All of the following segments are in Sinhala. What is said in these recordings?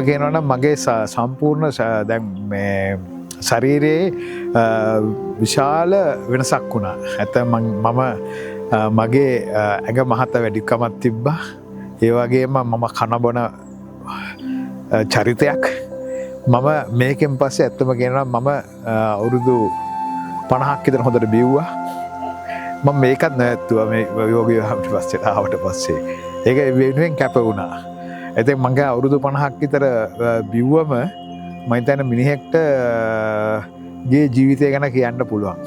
කියනවා නම් මගේ සම්පූර්ණ දැන් මේ ශරීරයේ විශාල වෙනසක් වුණා. ඇත්තම මම මගේ ඇඟ මහත වැඩිකමක් තිබ්බා. ඒ වගේම මම කන බොන චරිතයක් මම මේකෙන් පස්සේ ඇත්තම කියනවා මම අවුරුදු 50ක් විතර හොඳට බිව්වා. මම මේකත් නැවතුවා මේ යෝගී ආවට පස්සේ. ඒක වෙනුවෙන් කැප වුණා. ඉතින් මම අවුරුදු 50ක් විතර බිව්වම මම හිතන්නේ මිනිහෙක්ට ගේ ජීවිතය ගැන කියන්න පුළුවන්.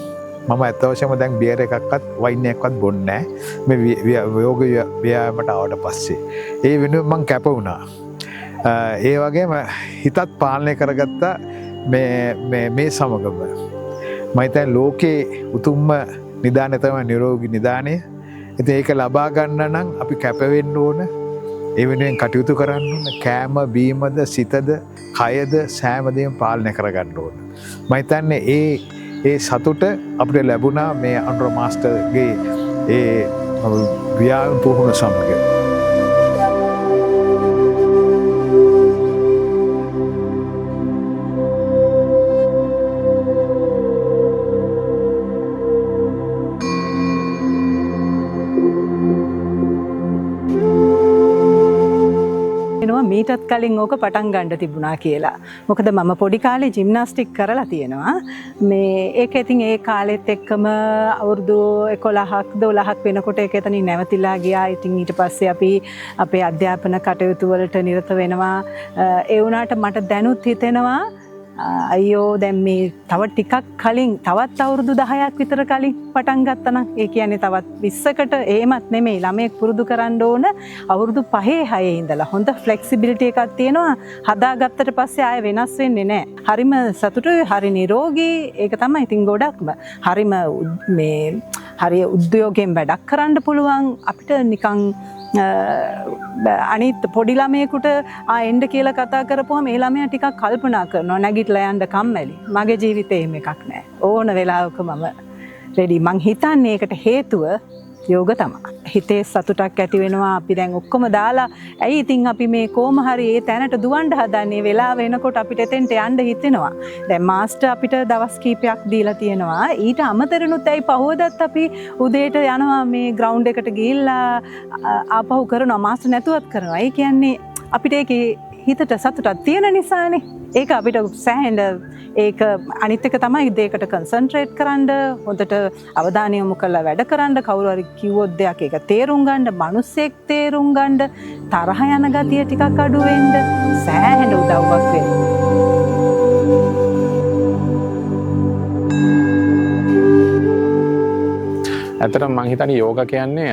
මම ඇත්ත වශයෙන්ම දැන් බියර් එකක්වත් වයින් එකක්වත් බොන්නේ නැහැ. මේ යෝග ව්‍යායාමයට ආවට පස්සේ. ඒ වෙනුවෙන් මම කැප වුණා. ඒ වගේම හිතත් පාලනය කරගත්තා මේ සමගම. මම හිතන්නේ ලෝකේ උතුම්ම නිදානය තමයි නිරෝගී නිදානය. ඉතින් ඒක ලබා ගන්න නම් අපි කැප වෙන්න ඕන. ඒ වෙනුවෙන් කටයුතු කරන්න ඕන. කෑම බීමද සිතද කයද සෑම දෙයක්ම පාලනය කරගන්න ඕන. මම හිතන්නේ ඒ සතුට අපිට ලැබුණා මේ අනුර මාස්ටර්ගේ ඒ ව්‍යායාම පුහුණුව සමග. මීටත් කලින් ඕක පටන් ගන්න තිබුණා කියලා. මොකද මම පොඩි කාලේ ජිම්නාස්ටික් කරලා තියෙනවා. ඒක ඉතින් ඒ කාලෙත් එක්කම අවුරුදු 11ක් 12ක් වෙනකොට ඒක එතනින් නැවතිලා ගියා. ඉතින් ඊට පස්සේ අපි අපේ අධ්‍යාපන කටයුතු වලට නිරත වෙනවා. ඒ වුණාට මට දැනුත් හිතෙනවා අයියෝ දැන් මේ තව ටිකක් කලින් තවත් අවුරුදු 10ක් විතර කලින් පටන් ගත්තා නම් ඒ කියන්නේ තවත් 20කට එහෙමත් නෙමෙයි ළමයෙක් පුරුදු කරන්න ඕන අවුරුදු 5 6 ඉඳලා හොඳ ෆ්ලෙක්සිබිලිටි එකක් තියෙනවා හදාගත්තට පස්සේ ආයෙ වෙනස් වෙන්නේ නැහැ. හරිම සතුටුයි හරි නිරෝගී ඒක තමයි ඉතින් ගොඩක්ම හරිම මේ හරිය උද්‍යෝගයෙන් වැඩක් කරන්න පුළුවන් අපිට නිකන් අනිත් පොඩි ළමයෙකුට එන්න කියලා කතා කරපුවම ඒ ළමයා ටිකක් කල්පනා කරනවා නැගිටලා යන්න කම්මැලි. මගේ ජීවිතේ එහෙම එකක් නැහැ. ඕන වෙලාවක මම රෙඩි. මං හිතන්නේ ඒකට හේතුව යෝග තමයි. හිතේ සතුටක් ඇති වෙනවා. අපි දැන් ඔක්කොම දාලා ඇයි ඉතින් අපි මේ කොහොම හරි ඒ තැනට දුවන්න හදන්නේ වෙලාව වෙනකොට අපිට එතෙන්ට යන්න හිතෙනවා. දැන් මාස්ටර් අපිට දවස් කීපයක් දීලා තියෙනවා. ඊට අමතරනුත් ඇයි පහවදත් අපි උදේට යනවා මේ ග්‍රවුන්ඩ් එකට ගිහිල්ලා ආපහු කරනවා මාස්ටර් නැතුවත් කරනවා. ඒ කියන්නේ අපිට ඒකේ හිතට සතුටක් තියෙන නිසානේ. ඒක අපිට සෑහෙන ඒක අනිත් එක තමයි දෙයකට කන්සන්ට්‍රේට් කරන්න හොඳට අවධානය යොමු කරලා වැඩ කරන්න කවුරු හරි කිව්වොත් දෙයක් ඒක තේරුම් ගන්න මිනිස්සෙක් තේරුම් ගන්න තරහ යන ගතිය ටිකක් අඩු වෙන්න සෑහෙන උදව්වක් වෙනවා. ඇත්තටම මම හිතන්නේ යෝගා කියන්නේ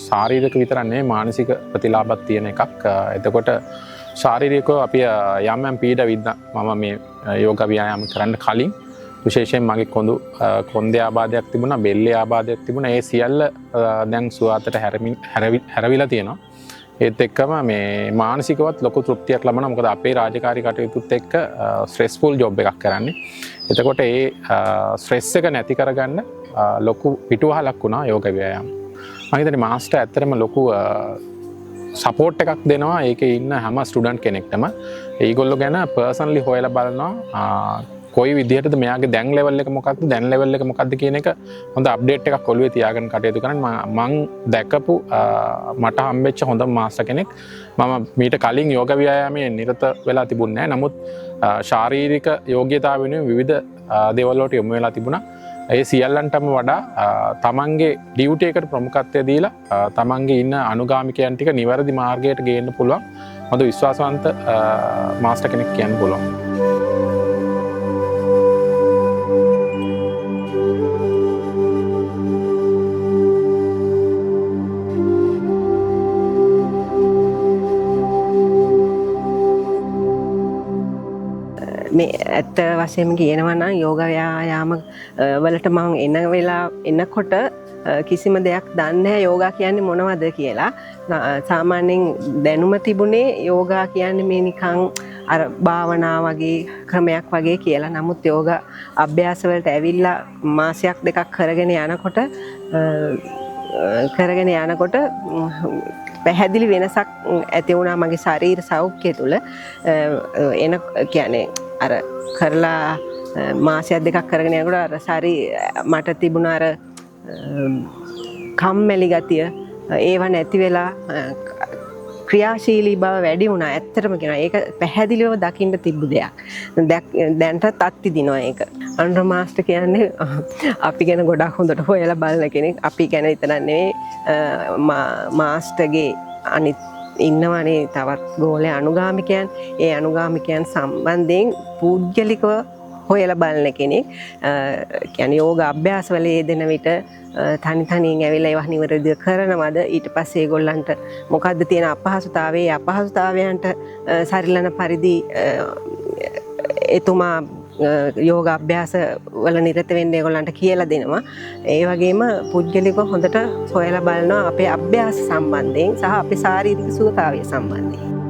ශාරීරික විතරක් නෙවෙයි මානසික ප්‍රතිලාභයක් තියෙන එකක්. එතකොට ශාරීරිකව අපි යම් පීඩ විඳ මම මේ යෝගා ව්‍යායාම කරන්න කලින් විශේෂයෙන් මගේ කොන්දේ ආබාධයක් තිබුණා බෙල්ලේ ආබාධයක් තිබුණා ඒ සියල්ල දැන් සුවාතට හැරවිලා තියෙනවා. ඒත් එක්කම මේ මානසිකවත් ලොකු තෘප්තියක් ලබනවා. මොකද අපේ රාජකාරී කටයුතුත් එක්ක ස්ට්‍රෙස්ෆුල් ජොබ් එකක් කරන්නේ. එතකොට ඒ ස්ට්‍රෙස් එක නැති කරගන්න ලොකු පිටුවහලක් වුණා යෝග ව්‍යායාම. මම හිතන්නේ මාස්ටර් ඇත්තටම ලොකු සපෝට් එකක් දෙනවා ඒකේ ඉන්න හැම ස්ටුඩන්ට් කෙනෙක්ටම. ඒගොල්ලෝ ගැන පර්සනලි හොයලා බලනවා කොයි විදිහටද මෙයාගේ දැන් ලෙවල් එක මොකක්ද දැන් ලෙවල් එක මොකක්ද කියන එක හොඳ අප්ඩේට් එකක් ඔළුවේ තියාගෙන කටයුතු කරන්නේ. මම දැකපු මට හම්බෙච්ච හොඳම මාස්ටර් කෙනෙක්. මම මීට කලින් යෝග ව්‍යායාමයේ නිරත වෙලා තිබුණේ නැහැ. නමුත් ශාරීරික යෝග්‍යතාව වෙනුවෙන් විවිධ දේවල් වලට යොමු වෙලා තිබුණා. ඒ සියල්ලන්ටම වඩා තමන්ගේ ඩියුටි එකට ප්‍රමුඛත්වය දීලා තමන්ගේ ඉන්න අනුගාමිකයන් ටික නිවැරදි මාර්ගයට ගේන්න පුළුවන් හොඳ විශ්වාසවන්ත මාස්ටර් කෙනෙක් කියන්න පුළුවන්. මේ ඇත්ත වශයෙන්ම කියනවා නම් යෝග ව්‍යායාම වලට මම එනකොට කිසිම දෙයක් දන්නේ නැහැ යෝගා කියන්නේ මොනවද කියලා. සාමාන්‍යයෙන් දැනුම තිබුණේ යෝගා කියන්නේ මේ නිකන් අර භාවනා වගේ ක්‍රමයක් වගේ කියලා. නමුත් යෝග අභ්‍යාස වලට ඇවිල්ලා මාසයක් දෙකක් කරගෙන යනකොට පැහැදිලි වෙනසක් ඇති වුණා මගේ ශරීර සෞඛ්‍යය තුළ එන කියන්නේ අර කරලා මාසයක් දෙකක් කරගෙන යනකොට අර මට තිබුණ අර කම්මැලි ගතිය ඒව නැති වෙලා ක්‍රියාශීලී බව වැඩි වුණා. ඇත්තටම කියනවා ඒක පැහැදිලිව දකින්න තිබ්බ දෙයක්. දැන්ටත් අත්ති දිනවා ඒක. අනුර මාස්ටර් කියන්නේ අපි ගැන ගොඩක් හොඳට හොයලා බලන කෙනෙක්. අපි ගැන විතරක් නෙවෙයි මාස්ටර්ගේ අනිත් ඉන්නවනේ තවත් ගෝලයේ අනුගාමිකයන්. ඒ අනුගාමිකයන් සම්බන්ධයෙන් පූජ්‍යලිකව හොයලා බලන කෙනෙක්. කියන්නේ යෝග අභ්‍යාසවල යෙදෙන විට තනි තනියෙන් ඇවිල්ලා ඒවා නිවැරදිව කරනවද ඊට පස්සේ ඒගොල්ලන්ට මොකද්ද තියෙන අපහසුතාවය අපහසුතාවයන්ට සරිලන පරිදි එතුමා යෝග අභ්‍යාස වල නිරත වෙන්න ඒගොල්ලන්ට කියලා දෙනවා. ඒ වගේම පුද්ගලිකව හොඳට හොයලා බලනවා අපේ අභ්‍යාස සම්බන්ධයෙන් සහ අපේ ශාරීරික සුවතාවය සම්බන්ධයෙන්.